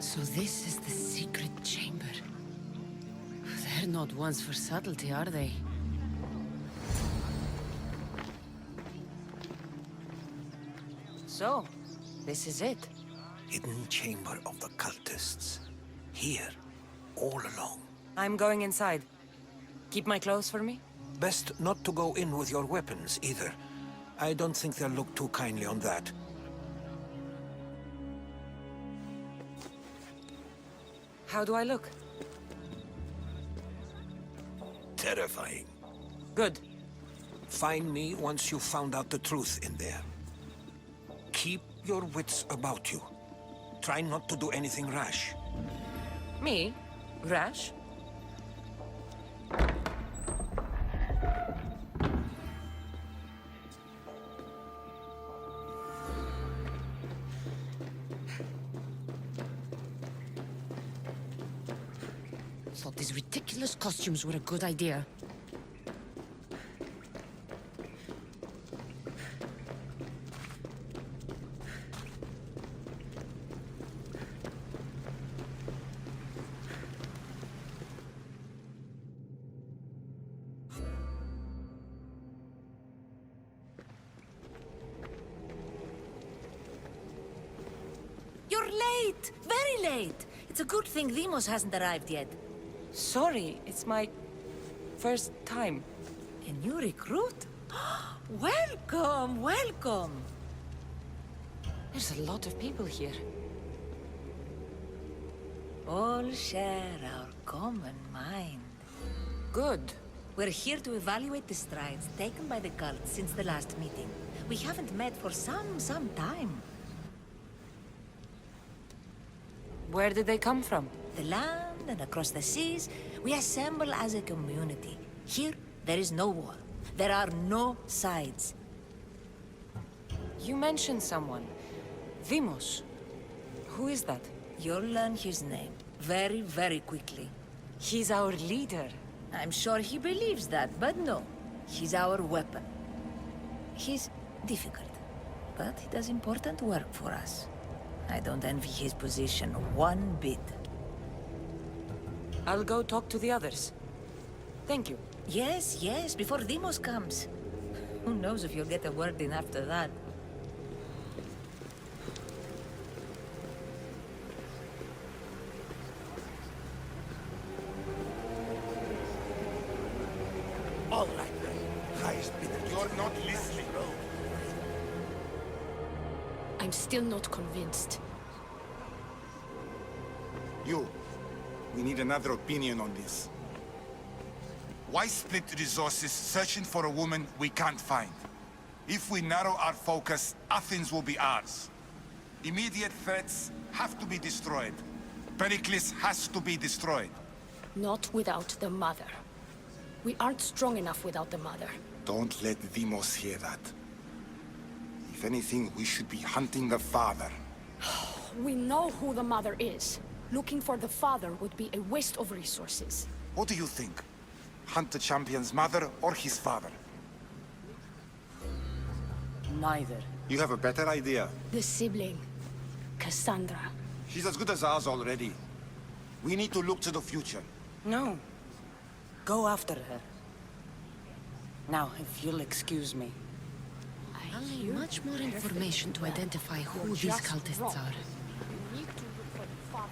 So this is the secret chamber. They're not ones for subtlety, are they? So, this is it. Hidden chamber of the cultists. Here, all along. I'm going inside. Keep my clothes for me? Best not to go in with your weapons, either. I don't think they'll look too kindly on that. How do I look? Terrifying. Good. Find me once you've found out the truth in there. Keep your wits about you. Try not to do anything rash. Me? Rash? Thought these ridiculous costumes were a good idea. You're late! Very late! It's a good thing Demos hasn't arrived yet. Sorry, it's my first time. A new recruit? Welcome, welcome! There's a lot of people here. All share our common mind. Good. We're here to evaluate the strides taken by the cult since the last meeting. We haven't met for some time. Where did they come from? The land and across the seas, we assemble as a community. Here, there is no war. There are no sides. You mentioned someone. Vimos. Who is that? You'll learn his name very, very quickly. He's our leader. I'm sure he believes that, but no. He's our weapon. He's difficult, but he does important work for us. I don't envy his position one bit. I'll go talk to the others. Thank you. Yes, yes, before Demos comes. Who knows if you'll get a word in after that. All right, then. Highest bidder. You're not listening. I'm still not convinced. You. We need another opinion on this. Why split resources searching for a woman we can't find? If we narrow our focus, Athens will be ours. Immediate threats have to be destroyed. Pericles has to be destroyed. Not without the mother. We aren't strong enough without the mother. Don't let Demos hear that. If anything, we should be hunting the father. We know who the mother is. Looking for the father would be a waste of resources. What do you think? Hunt the champion's mother or his father? Neither. You have a better idea. The sibling, Cassandra. She's as good as ours already. We need to look to the future. No. Go after her. Now, if you'll excuse me. I I'll need hear much more perfect information to well. identify who You're these just cultists wrong. are. We need to look for the father.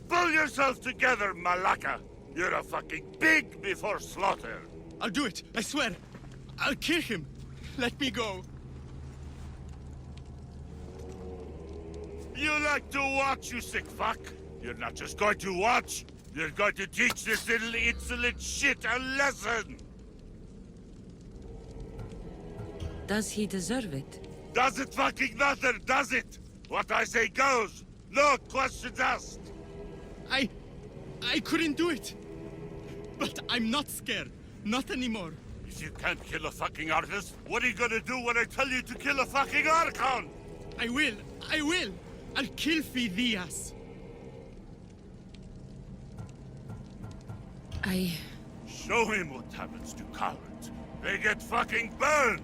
Pull yourself together, Malaka! You're a fucking pig before slaughter! I'll do it, I swear. I'll kill him. Let me go. You like to watch, you sick fuck! You're not just going to watch, you're going to teach this little insolent shit a lesson! Does he deserve it? Does it fucking matter, does it? What I say goes! No questions asked! I couldn't do it. But I'm not scared. Not anymore. If you can't kill a fucking artist, what are you gonna do when I tell you to kill a fucking Archon? I will. I'll kill Fidias. Show him what happens to cowards. They get fucking burned!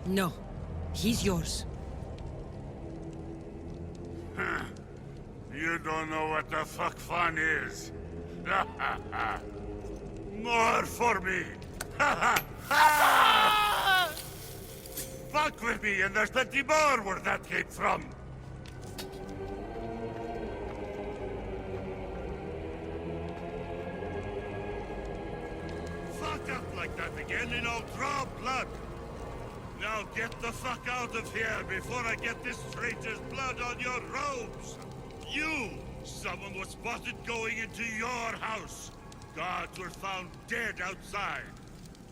No. He's yours. You don't know what the fuck fun is. More for me! Fuck with me and there's plenty more where that came from! Fuck up like that again and I'll draw blood! Now get the fuck out of here before I get this traitor's blood on your robes! You! Someone was spotted going into your house! Guards were found dead outside!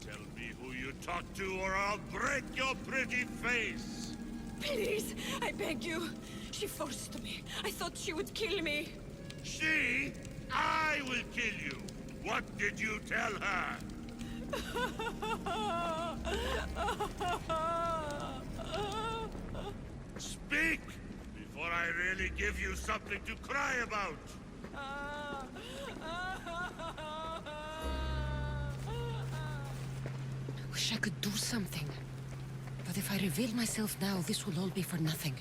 Tell me who you talked to or I'll break your pretty face! Please, I beg you. She forced me. I thought she would kill me. She? I will kill you! What did you tell her? Speak! Before I really give you something to cry about! Wish I could do something. But if I reveal myself now, this will all be for nothing.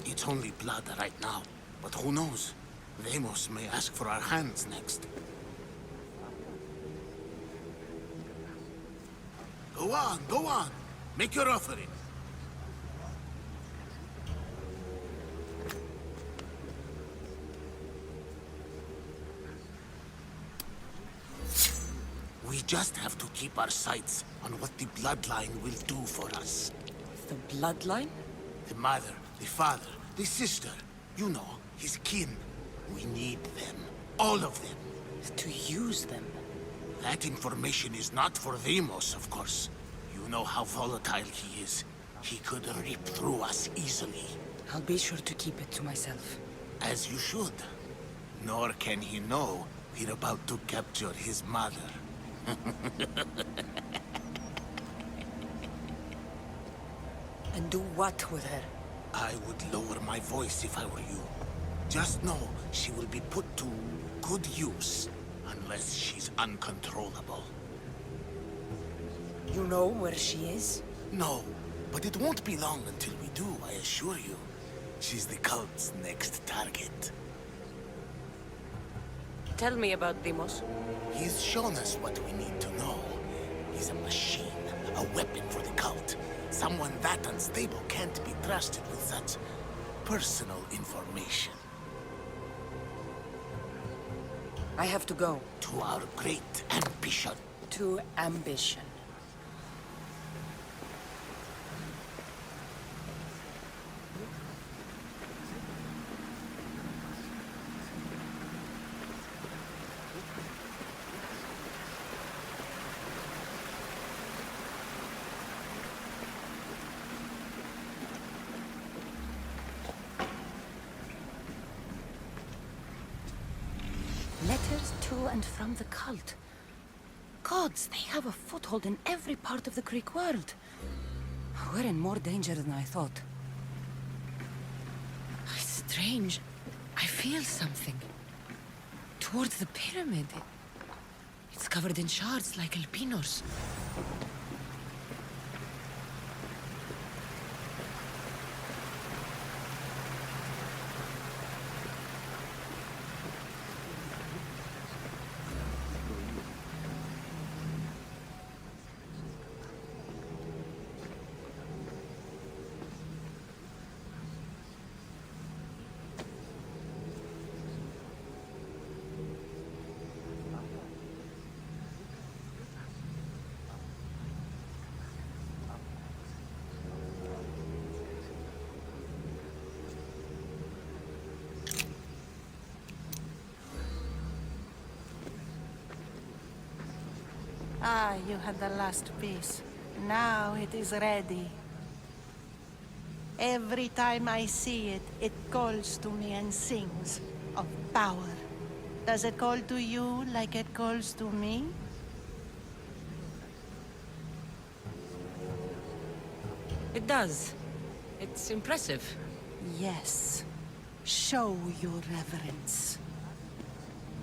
It's only blood right now, but who knows? Deimos may ask for our hands next. Go on! Make your offering. We just have to keep our sights on what the bloodline will do for us. The bloodline? The mother, the father, the sister, you know, his kin. We need them. All of them. To use them? That information is not for Deimos, of course. You know how volatile he is. He could rip through us easily. I'll be sure to keep it to myself. As you should. Nor can he know we're about to capture his mother. And do what with her? I would lower my voice if I were you. Just know she will be put to good use, unless she's uncontrollable. You know where she is? No, but it won't be long until we do, I assure you. She's the cult's next target. Tell me about Deimos. He's shown us what we need to know. He's a machine, a weapon for the cult. Someone that unstable can't be trusted with such personal information. I have to go. To our great ambition. To ambition. Letters to and from the cult. Gods, they have a foothold in every part of the Greek world. We're in more danger than I thought. It's strange. I feel something. Towards the pyramid. It's covered in shards like albinos. Ah, you had the last piece. Now it is ready. Every time I see it, it calls to me and sings of power. Does it call to you like it calls to me? It does. It's impressive. Yes. Show your reverence.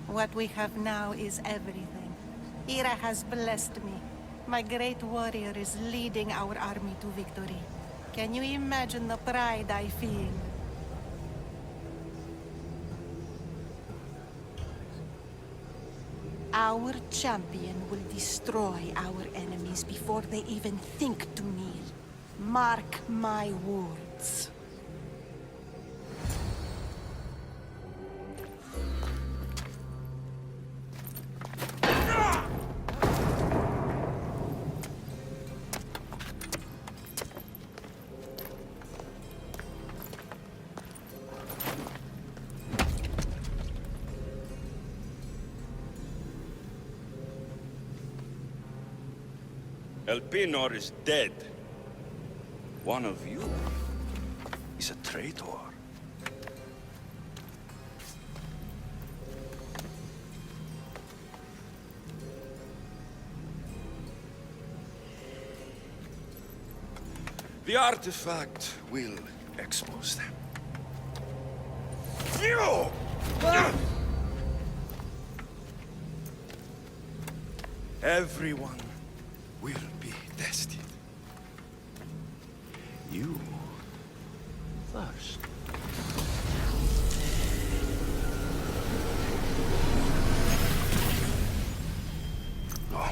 What we have now is everything. Ira has blessed me. My great warrior is leading our army to victory. Can you imagine the pride I feel? Our champion will destroy our enemies before they even think to kneel. Mark my words. Elpinor is dead. One of you is a traitor. The artifact will expose them. You! Everyone will be tested. You first. Go.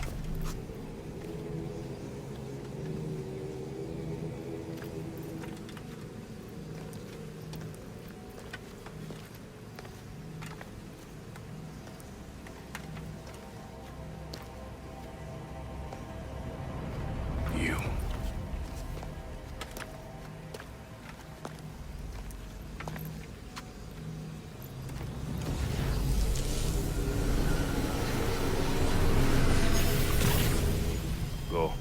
You. Go.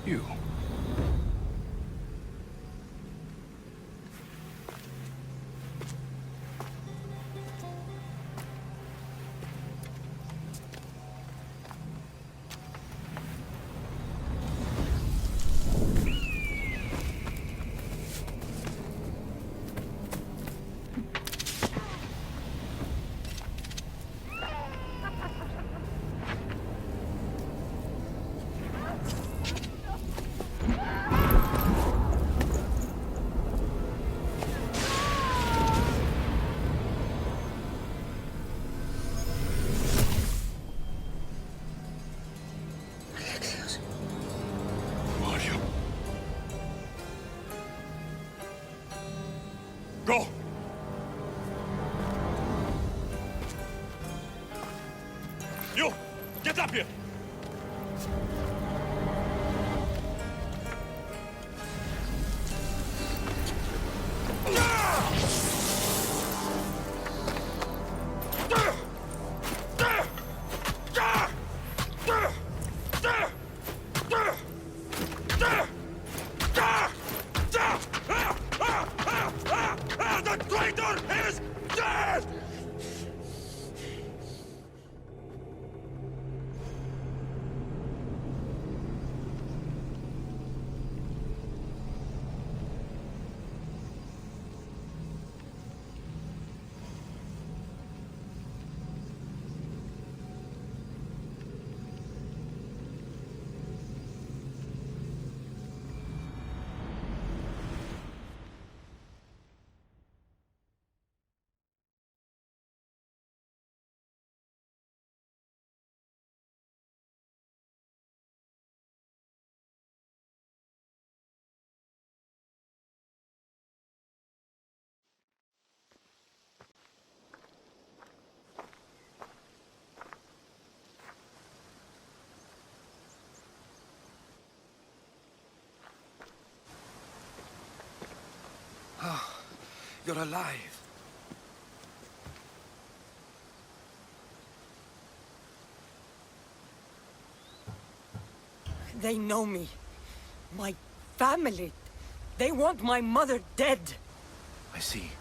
You. Mario. Go! You! Get up here! The traitor is dead! You're alive. They know me. My family. They want my mother dead. I see.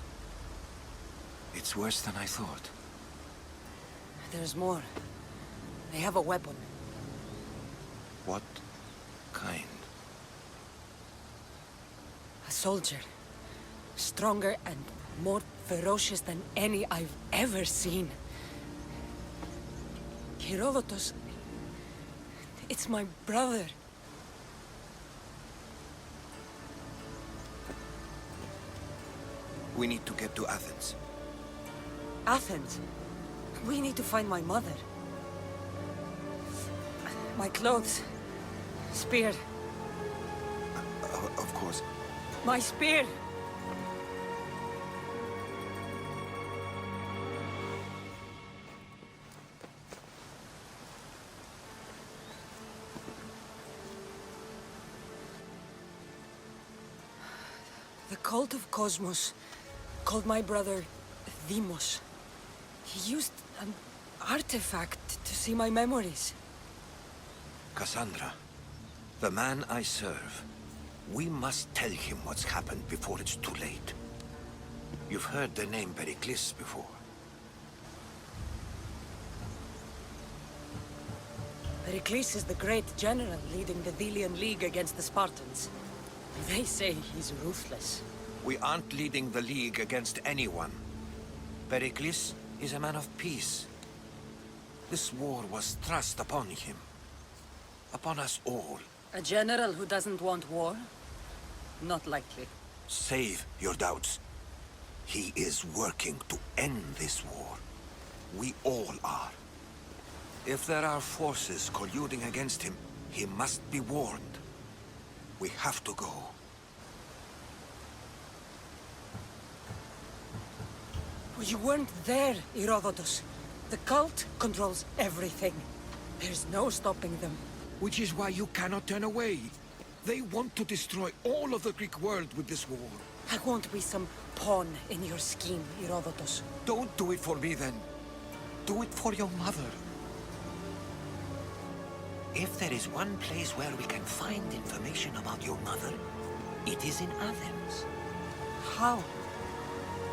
It's worse than I thought. There's more. They have a weapon. What kind? A soldier. Stronger and more ferocious than any I've ever seen. Herodotus. It's my brother. We need to get to Athens. Athens? We need to find my mother. My clothes. Spear. Of course. My spear! The cult of Cosmos called my brother Deimos. He used an artifact to see my memories. Cassandra, the man I serve. We must tell him what's happened before it's too late. You've heard the name Pericles before. Pericles is the great general leading the Delian League against the Spartans. They say he's ruthless. We aren't leading the League against anyone. Pericles is a man of peace. This war was thrust upon him. Upon us all. A general who doesn't want war? Not likely. Save your doubts. He is working to end this war. We all are. If there are forces colluding against him, he must be warned. We have to go. You weren't there, Herodotus. The cult controls everything. There's no stopping them. Which is why you cannot turn away. They want to destroy all of the Greek world with this war. I won't be some pawn in your scheme, Herodotus. Don't do it for me then. Do it for your mother. If there is one place where we can find information about your mother, it is in Athens. How?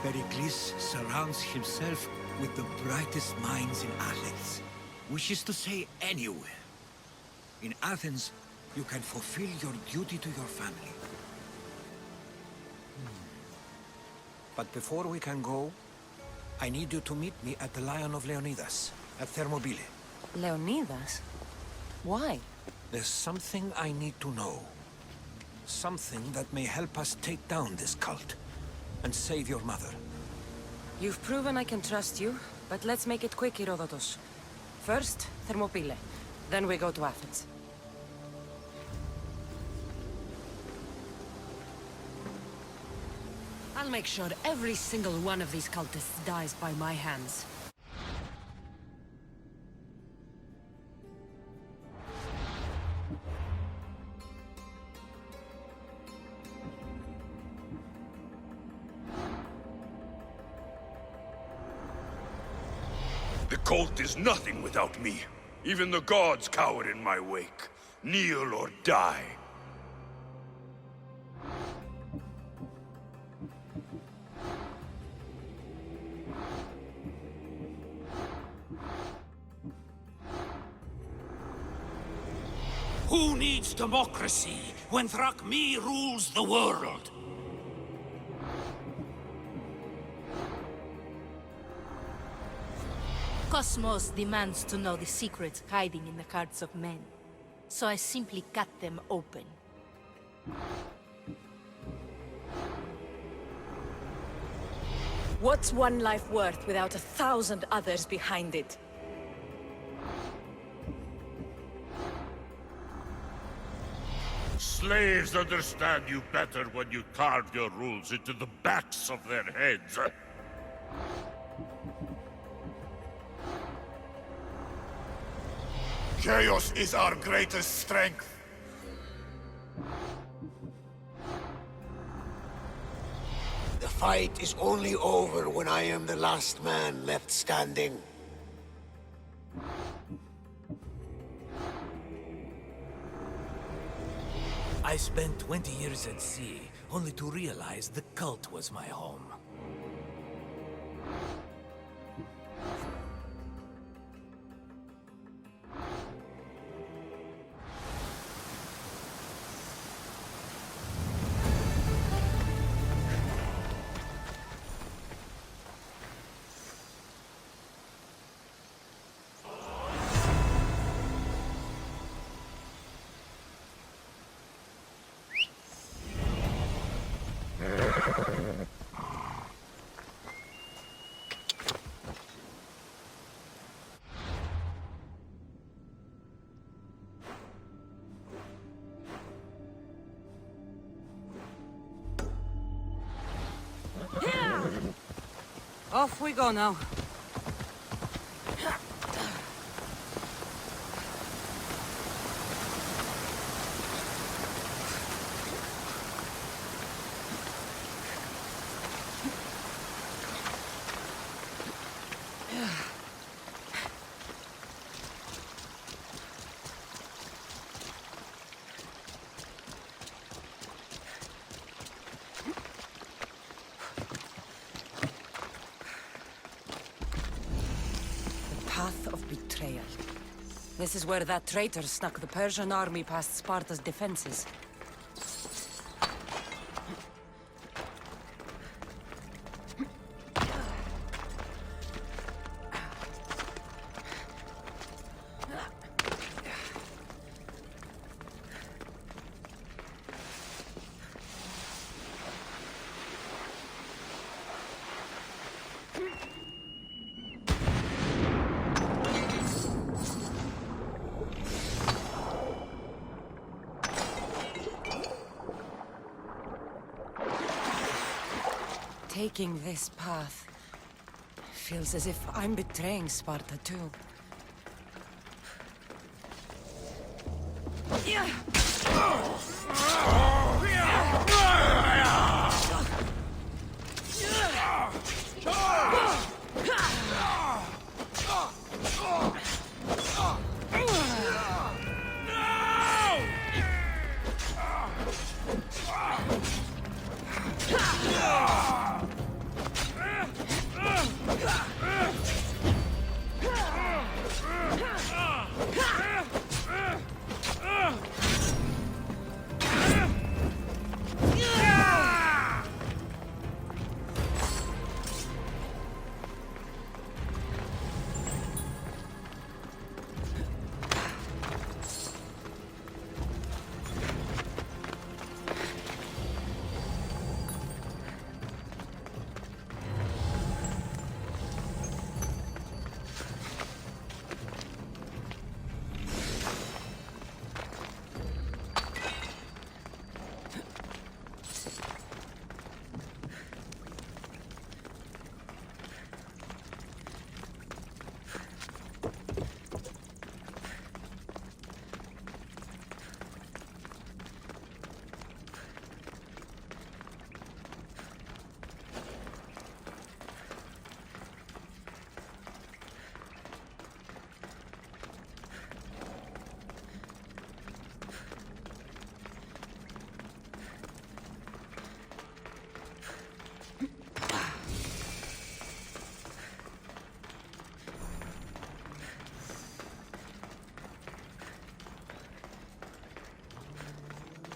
Pericles surrounds himself with the brightest minds in Athens. Which is to say, anywhere. In Athens, you can fulfill your duty to your family. But before we can go, I need you to meet me at the Lion of Leonidas, at Thermopylae. Leonidas? Why? There's something I need to know. Something that may help us take down this cult and save your mother. You've proven I can trust you, but let's make it quick, Herodotus. First, Thermopylae. Then we go to Athens. I'll make sure every single one of these cultists dies by my hands. The cult is nothing without me. Even the gods cower in my wake. Kneel or die. Who needs democracy when Thrakmi rules the world? Cosmos demands to know the secrets hiding in the hearts of men. So I simply cut them open. What's one life worth without 1,000 others behind it? Slaves understand you better when you carve your rules into the backs of their heads. Chaos is our greatest strength. The fight is only over when I am the last man left standing. I spent 20 years at sea, only to realize the cult was my home. Off we go now. Path of betrayal. This is where that traitor snuck the Persian army past Sparta's defenses. Taking this path feels as if I'm betraying Sparta too.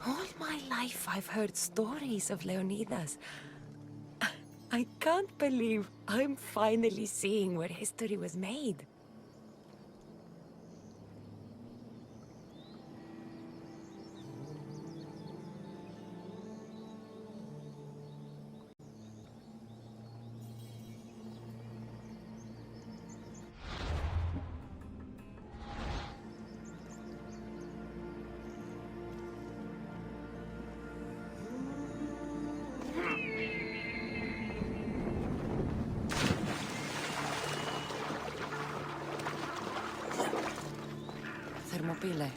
All my life I've heard stories of Leonidas. I can't believe I'm finally seeing where history was made. Thermopylae.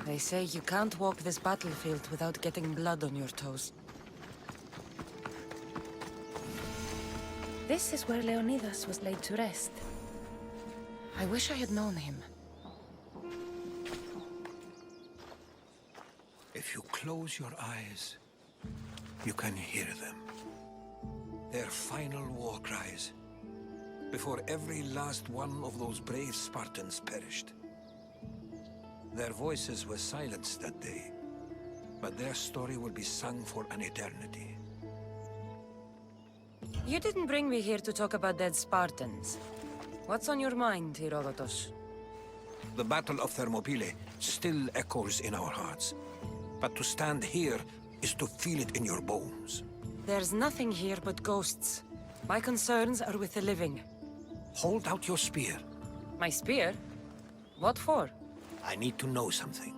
They say you can't walk this battlefield without getting blood on your toes. This is where Leonidas was laid to rest. I wish I had known him. If you close your eyes, you can hear them. Their final war cries, before every last one of those brave Spartans perished. Their voices were silenced that day, but their story will be sung for an eternity. You didn't bring me here to talk about dead Spartans. What's on your mind, Herodotus? The Battle of Thermopylae still echoes in our hearts. But to stand here is to feel it in your bones. There's nothing here but ghosts. My concerns are with the living. Hold out your spear. My spear? What for? I need to know something.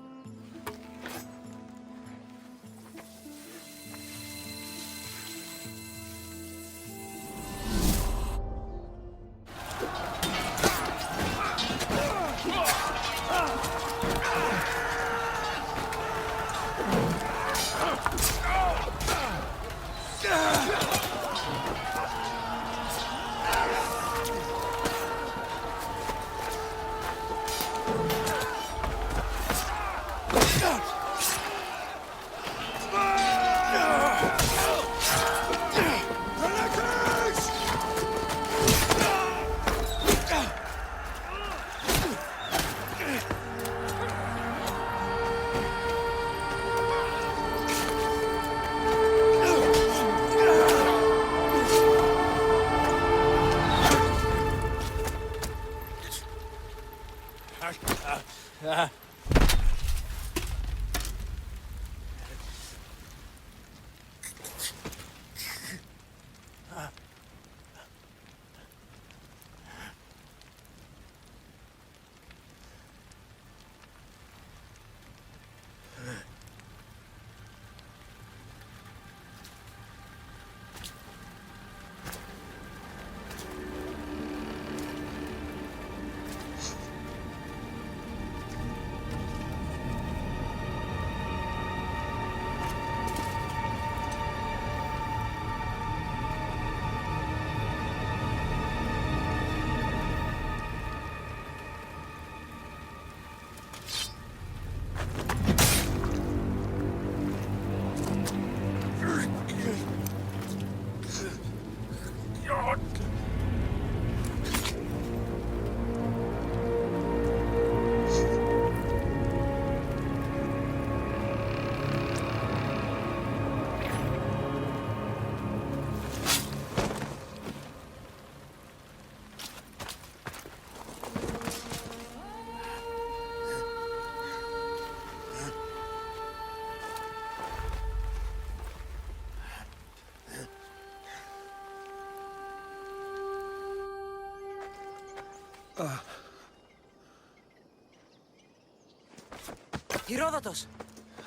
Herodotus!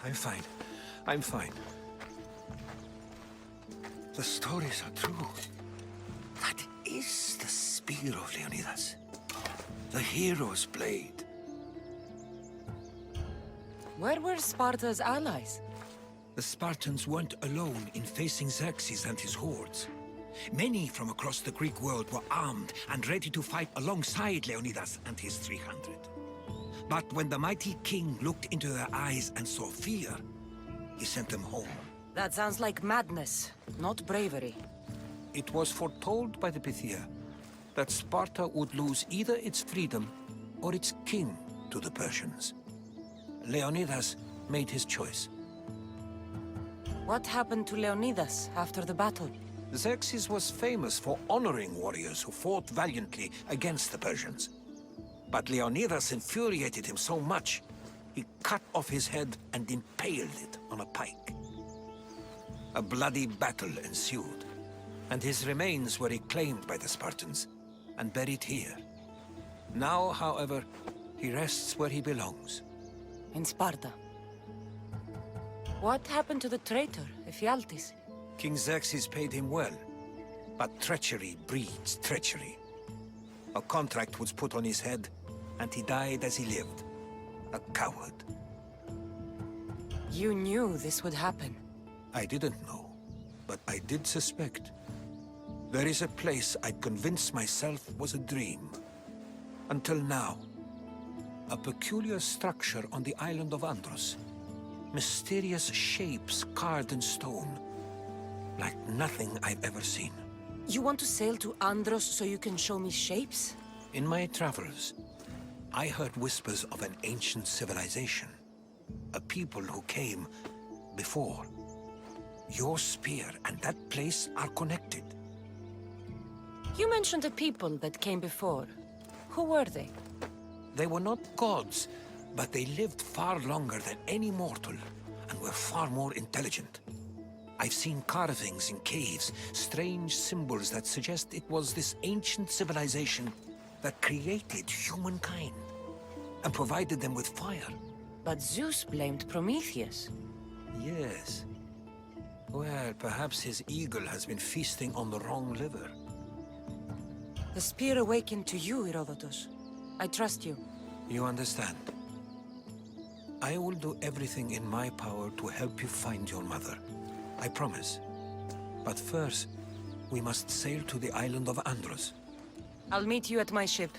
I'm fine. I'm fine. The stories are true. That is the spear of Leonidas. The hero's blade. Where were Sparta's allies? The Spartans weren't alone in facing Xerxes and his hordes. Many from across the Greek world were armed and ready to fight alongside Leonidas and his 300. But when the mighty king looked into their eyes and saw fear, he sent them home. That sounds like madness, not bravery. It was foretold by the Pythia that Sparta would lose either its freedom or its king to the Persians. Leonidas made his choice. What happened to Leonidas after the battle? Xerxes was famous for honoring warriors who fought valiantly against the Persians. But Leonidas infuriated him so much, he cut off his head and impaled it on a pike. A bloody battle ensued, and his remains were reclaimed by the Spartans and buried here. Now, however, he rests where he belongs. In Sparta. What happened to the traitor, Ephialtes? King Xerxes paid him well, but treachery breeds treachery. A contract was put on his head, and he died as he lived. A coward. You knew this would happen. I didn't know, but I did suspect. There is a place I'd convinced myself was a dream. Until now. A peculiar structure on the island of Andros. Mysterious shapes carved in stone. Like nothing I've ever seen. You want to sail to Andros so you can show me shapes? In my travels, I heard whispers of an ancient civilization. A people who came before. Your spear and that place are connected. You mentioned a people that came before. Who were they? They were not gods, but they lived far longer than any mortal, and were far more intelligent. I've seen carvings in caves, strange symbols that suggest it was this ancient civilization that created humankind, and provided them with fire. But Zeus blamed Prometheus. Yes. Well, perhaps his eagle has been feasting on the wrong liver. The spear awakened to you, Herodotus. I trust you. You understand. I will do everything in my power to help you find your mother. I promise. But first, we must sail to the island of Andros. I'll meet you at my ship.